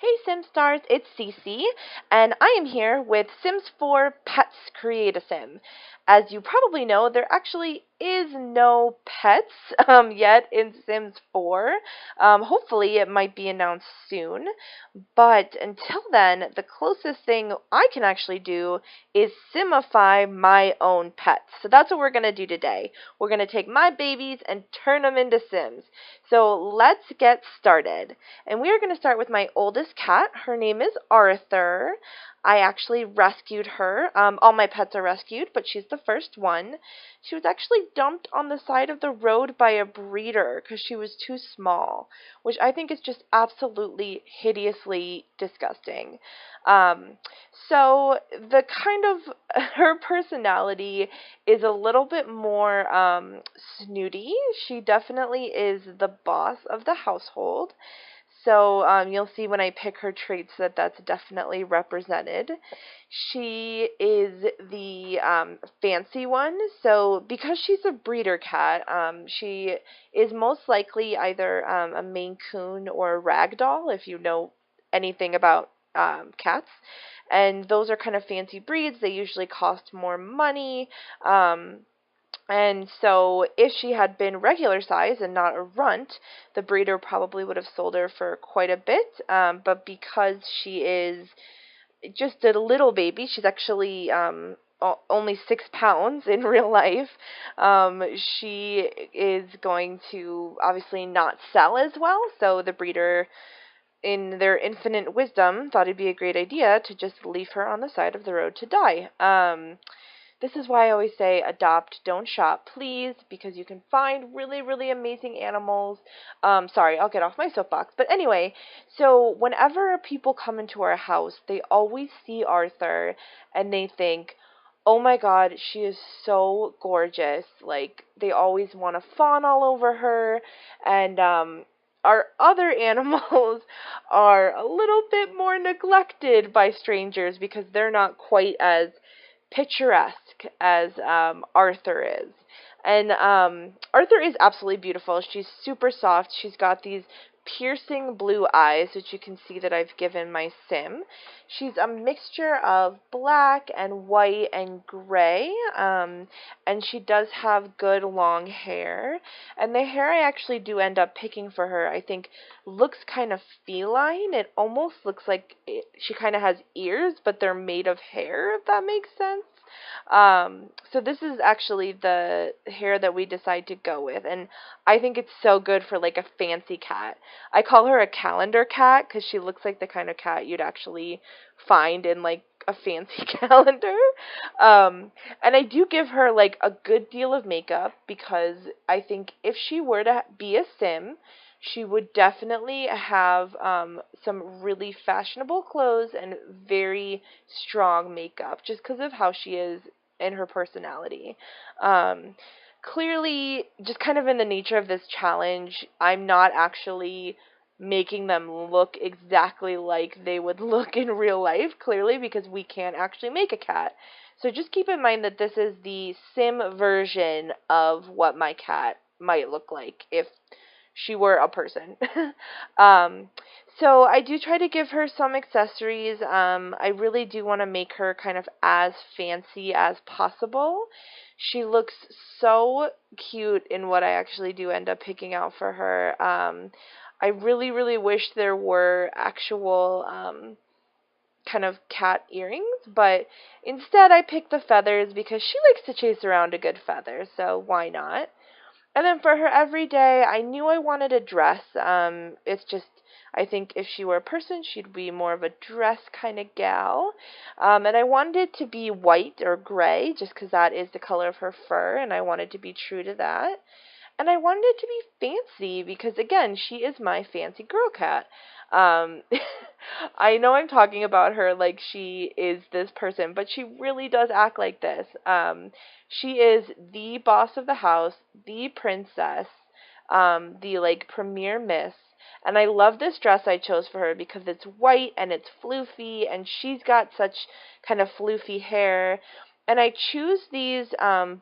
Hey SimStars, it's Cece, and I am here with Sims 4 Pets Create a Sim. As you probably know, there actually is no pets yet in Sims 4. Hopefully it might be announced soon, but until then, the closest thing I can actually do is simify my own pets. So that's what we're going to do today. We're going to take my babies and turn them into Sims. So let's get started. And we are going to start with my oldest cat. Her name is Arthur. I actually rescued her. All my pets are rescued, but she's the first one. She was actually dumped on the side of the road by a breeder because she was too small, which I think is just absolutely hideously disgusting. Um, so the kind of her personality is a little bit more snooty. She definitely is the boss of the household. So you'll see when I pick her traits that that's definitely represented. She is the fancy one. So because she's a breeder cat, she is most likely either a Maine Coon or a Ragdoll, if you know anything about cats. And those are kind of fancy breeds. They usually cost more money. And so if she had been regular size and not a runt, the breeder probably would have sold her for quite a bit. But because she is just a little baby, she's actually only 6 pounds in real life. She is going to obviously not sell as well. So the breeder, in their infinite wisdom, thought it'd be a great idea to just leave her on the side of the road to die. This is why I always say adopt, don't shop, please, because you can find really, really amazing animals. Sorry, I'll get off my soapbox. But anyway, so whenever people come into our house, they always see Arthur and they think, oh my God, she is so gorgeous. Like, they always want to fawn all over her. And, our other animals are a little bit more neglected by strangers because they're not quite as picturesque as Arthur is. And Arthur is absolutely beautiful. She's super soft. She's got these piercing blue eyes, which you can see that I've given my sim. She's a mixture of black and white and gray, and she does have good long hair. And the hair I actually do end up picking for her, I think, looks kind of feline. It almost looks like she kind of has ears, but they're made of hair, if that makes sense. So this is actually the hair that we decide to go with, and I think it's so good for like a fancy cat. I call her a calendar cat because she looks like the kind of cat you'd actually find in like a fancy calendar. And I do give her like a good deal of makeup because I think if she were to be a sim, she would definitely have some really fashionable clothes and very strong makeup just because of how she is and her personality. Clearly, just kind of in the nature of this challenge, I'm not actually making them look exactly like they would look in real life, clearly, because we can't actually make a cat. So just keep in mind that this is the sim version of what my cat might look like if she were a person. um, so I do try to give her some accessories. I really do want to make her kind of as fancy as possible. She looks so cute in what I actually do end up picking out for her. I really, really wish there were actual kind of cat earrings, but instead I picked the feathers because she likes to chase around a good feather, so why not? And then for her everyday, I knew I wanted a dress. It's just, I think if she were a person, she'd be more of a dress kind of gal. And I wanted it to be white or gray, just because that is the color of her fur, and I wanted to be true to that. And I wanted it to be fancy because, again, she is my fancy girl cat. Um, I know I'm talking about her like she is this person, but she really does act like this. She is the boss of the house, the princess, the like premier miss. And I love this dress I chose for her because it's white and it's floofy and she's got such kind of floofy hair. And I choose these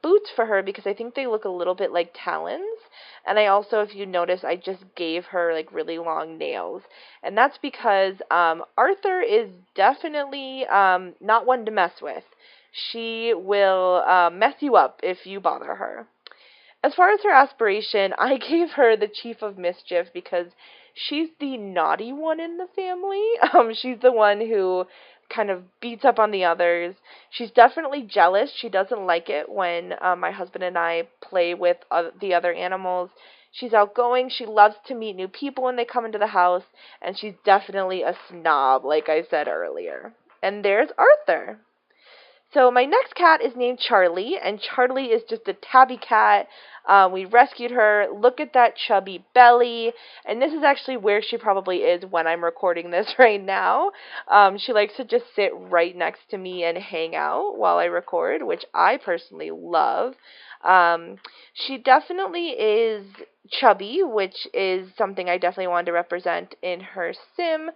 boots for her because I think they look a little bit like talons. And I also, if you notice, I just gave her like really long nails. And that's because Arthur is definitely not one to mess with. She will mess you up if you bother her. As far as her aspiration, I gave her the Chief of Mischief because she's the naughty one in the family. She's the one who kind of beats up on the others. She's definitely jealous. She doesn't like it when my husband and I play with the other animals. She's outgoing. She loves to meet new people when they come into the house, and she's definitely a snob, like I said earlier. And there's Arthur. So my next cat is named Charlie, and Charlie is just a tabby cat. We rescued her. Look at that chubby belly. And this is actually where she probably is when I'm recording this right now. She likes to just sit right next to me and hang out while I record, which I personally love. She definitely is chubby, which is something I definitely wanted to represent in her sim.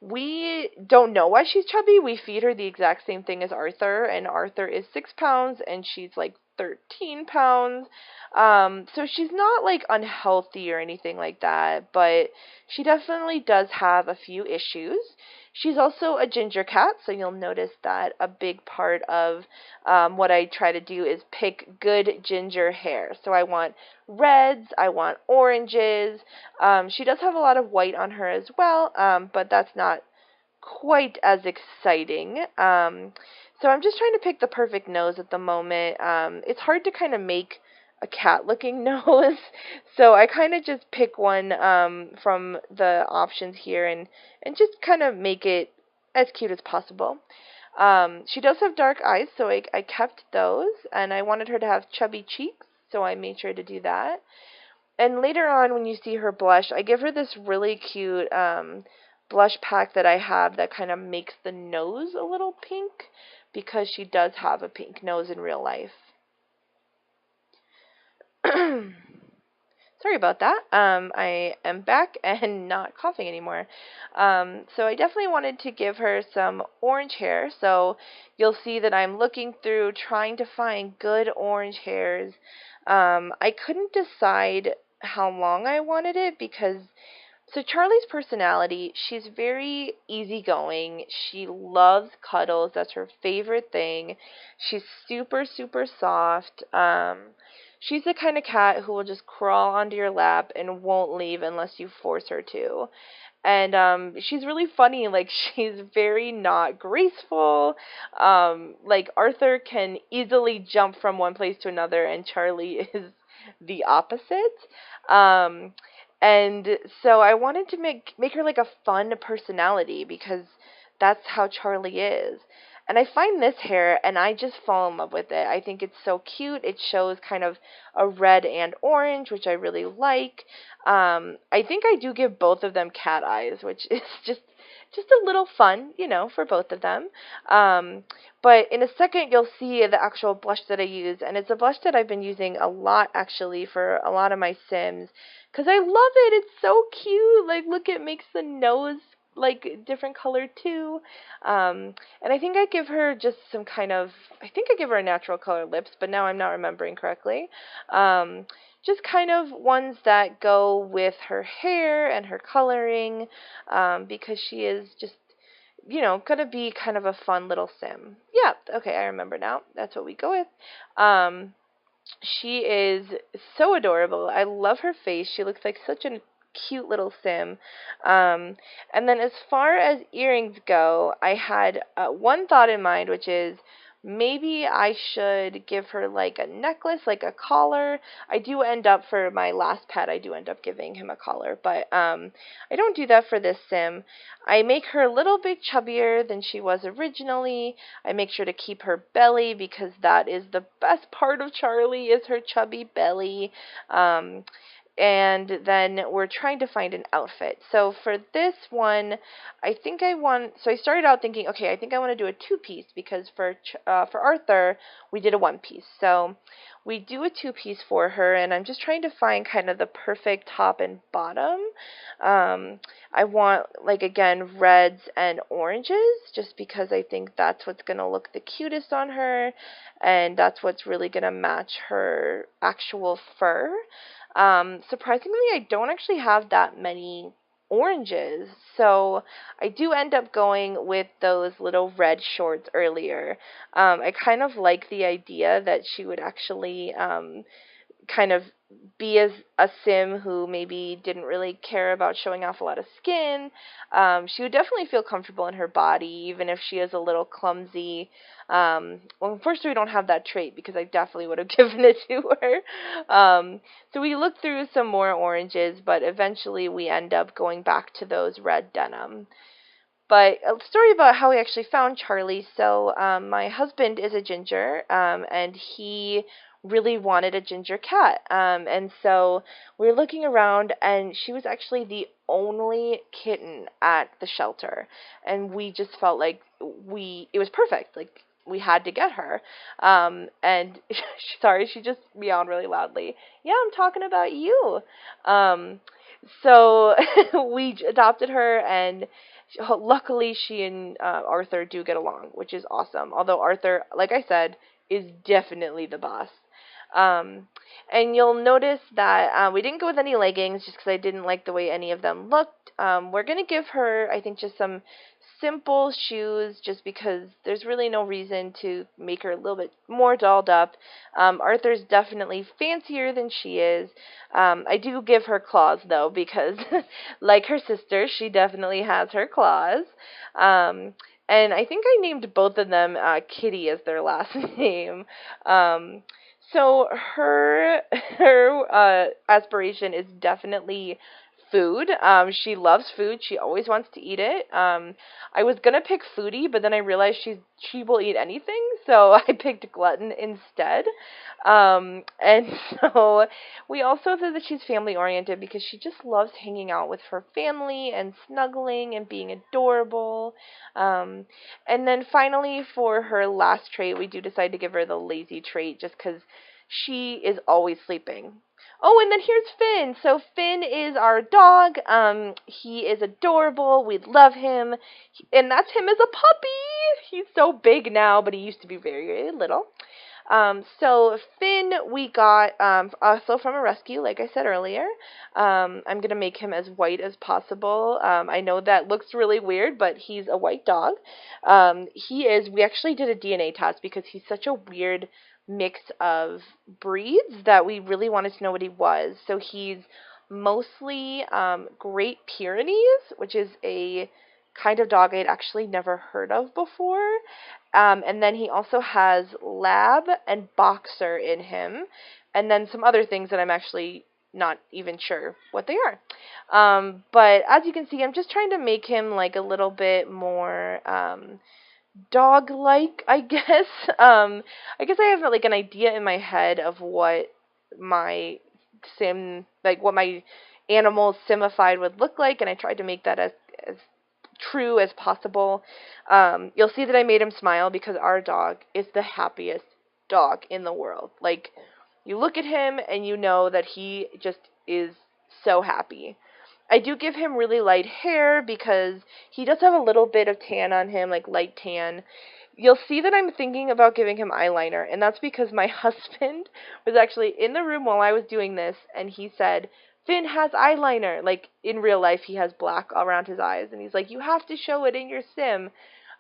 We don't know why she's chubby. We feed her the exact same thing as Arthur, and Arthur is 6 pounds, and she's like 13 pounds. So she's not like unhealthy or anything like that, but she definitely does have a few issues. She's also a ginger cat, so you'll notice that a big part of what I try to do is pick good ginger hair. So I want reds, I want oranges. She does have a lot of white on her as well, but that's not quite as exciting. So I'm just trying to pick the perfect nose at the moment. It's hard to kind of make a cat-looking nose, so I kind of just pick one from the options here and just kind of make it as cute as possible. She does have dark eyes, so I kept those, and I wanted her to have chubby cheeks, so I made sure to do that. And later on, when you see her blush, I give her this really cute blush pack that I have that kind of makes the nose a little pink because she does have a pink nose in real life. Sorry about that. I am back and not coughing anymore. So I definitely wanted to give her some orange hair. So you'll see that I'm looking through trying to find good orange hairs. I couldn't decide how long I wanted it because so Charlie's personality, she's very easygoing. She loves cuddles. That's her favorite thing. She's super, super soft. She's the kind of cat who will just crawl onto your lap and won't leave unless you force her to. And she's really funny. Like, she's very not graceful. Like, Arthur can easily jump from one place to another, and Charlie is the opposite. And so I wanted to make her like a fun personality because that's how Charlie is. And I find this hair and I just fall in love with it. I think it's so cute. It shows kind of a red and orange, which I really like. I think I do give both of them cat eyes, which is just a little fun, you know, for both of them. But in a second, you'll see the actual blush that I use, and it's a blush that I've been using a lot, actually, for a lot of my Sims, because I love it. It's so cute. Like, look, it makes the nose, like, different color, too. And I think I give her just some kind of, I think I give her a natural color lips, but now I'm not remembering correctly. Just kind of ones that go with her hair and her coloring, because she is just, you know, gonna be kind of a fun little sim. Yeah, okay, I remember now. That's what we go with. She is so adorable. I love her face. She looks like such a cute little sim. And then as far as earrings go, I had one thought in mind, which is maybe I should give her like a necklace, like a collar. I do end up, for my last pet, I do end up giving him a collar, but I don't do that for this sim. I make her a little bit chubbier than she was originally. I make sure to keep her belly because that is the best part of Charlie, is her chubby belly. and then we're trying to find an outfit. So for this one, I started out thinking, okay, I think I want to do a two-piece because for Arthur, we did a one-piece. So we do a two-piece for her, and I'm just trying to find kind of the perfect top and bottom. I want, like, again, reds and oranges, just because I think that's what's going to look the cutest on her, and that's what's really going to match her actual fur. Surprisingly, I don't actually have that many oranges, so I do end up going with those little red shorts earlier. I kind of like the idea that she would actually kind of be as a sim who maybe didn't really care about showing off a lot of skin. She would definitely feel comfortable in her body, even if she is a little clumsy. Well, unfortunately, we don't have that trait because I definitely would have given it to her. So we looked through some more oranges, but eventually we end up going back to those red denim. But a story about how we actually found Charlie. So my husband is a ginger, and he really wanted a ginger cat. And so we were looking around, and she was actually the only kitten at the shelter. And we just felt like it was perfect. Like, we had to get her. And sorry, she just meowed really loudly. Yeah, I'm talking about you. So we adopted her, and luckily she and Arthur do get along, which is awesome. Although Arthur, like I said, is definitely the boss. Um, and you'll notice that we didn't go with any leggings just because I didn't like the way any of them looked. We're going to give her, I think, just some simple shoes just because there's really no reason to make her a little bit more dolled up. Arthur's definitely fancier than she is. I do give her claws, though, because like her sister, she definitely has her claws. And I think I named both of them Kitty as their last name. So her aspiration is definitely food. She loves food. She always wants to eat it. I was gonna pick foodie, but then I realized she will eat anything, so I picked glutton instead. And so we also said that she's family oriented because she just loves hanging out with her family and snuggling and being adorable. And then finally, for her last trait, we do decide to give her the lazy trait just because she is always sleeping. Oh, and then here's Finn. So Finn is our dog. He is adorable. We love him. And that's him as a puppy. He's so big now, but he used to be very, very little. So Finn we got also from a rescue, like I said earlier. I'm going to make him as white as possible. I know that looks really weird, but he's a white dog. We actually did a DNA test because he's such a weird mix of breeds that we really wanted to know what he was. So he's mostly Great Pyrenees, which is a kind of dog I'd actually never heard of before. And then he also has lab and boxer in him, and then some other things that I'm actually not even sure what they are. But as you can see, I'm just trying to make him like a little bit more dog-like, I guess. I guess I have like an idea in my head of what my what my animal simified would look like, and I tried to make that as true as possible. You'll see that I made him smile because our dog is the happiest dog in the world. Like, you look at him and you know that he just is so happy. I do give him really light hair because he does have a little bit of tan on him, like light tan. You'll see that I'm thinking about giving him eyeliner, and that's because my husband was actually in the room while I was doing this, and he said, Finn has eyeliner. Like, in real life, he has black around his eyes, and he's like, you have to show it in your sim.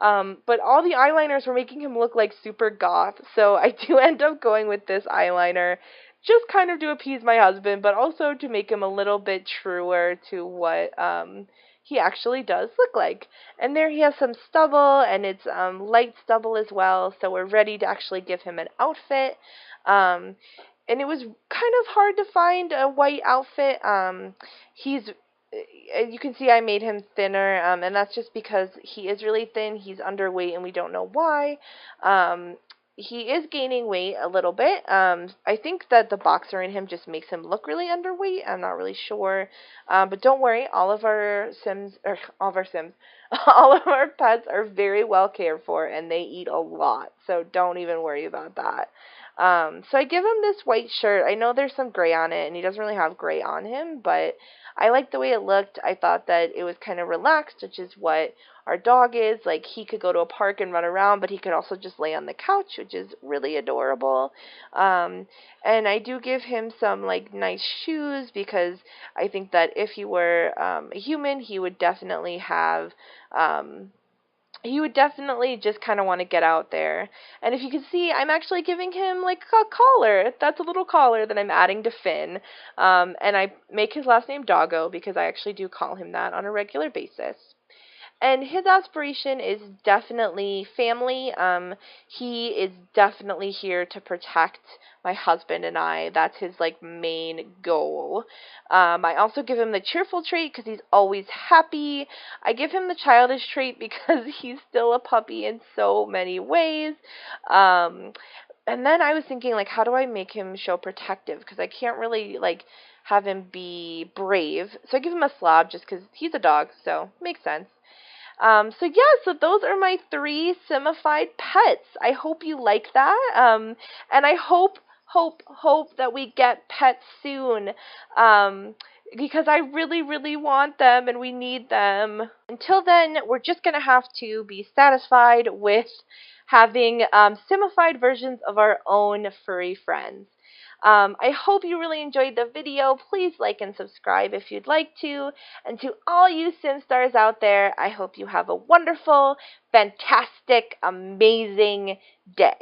But all the eyeliners were making him look like super goth, so I do end up going with this eyeliner, just kind of to appease my husband, but also to make him a little bit truer to what he actually does look like. And there he has some stubble, and it's light stubble as well, so we're ready to actually give him an outfit. And it was kind of hard to find a white outfit. You can see I made him thinner, and that's just because he is really thin. He's underweight, and we don't know why. he is gaining weight a little bit. I think that the boxer in him just makes him look really underweight. I'm not really sure. But don't worry, all of our Sims, all of our pets are very well cared for and they eat a lot. So don't even worry about that. So I give him this white shirt. I know there's some gray on it and he doesn't really have gray on him, but I liked the way it looked. I thought that it was kind of relaxed, which is what our dog is. Like, he could go to a park and run around, but he could also just lay on the couch, which is really adorable. And I do give him some, like, nice shoes because I think that if he were a human, he would definitely just kind of want to get out there. And if you can see, I'm actually giving him like a collar. That's a little collar that I'm adding to Finn. And I make his last name Doggo because I actually do call him that on a regular basis. And his aspiration is definitely family. He is definitely here to protect my husband and I. That's his like main goal. I also give him the cheerful trait because he's always happy. I give him the childish trait because he's still a puppy in so many ways. And then I was thinking, like, how do I make him show protective? Because I can't really like have him be brave. So I give him a slob just because he's a dog, so makes sense. So yeah, so those are my 3 simified pets. I hope you like that. And I hope that we get pets soon. Because I really, really want them and we need them. Until then, we're just going to have to be satisfied with having simified versions of our own furry friends. I hope you really enjoyed the video. Please like and subscribe if you'd like to. And to all you SimStars out there, I hope you have a wonderful, fantastic, amazing day.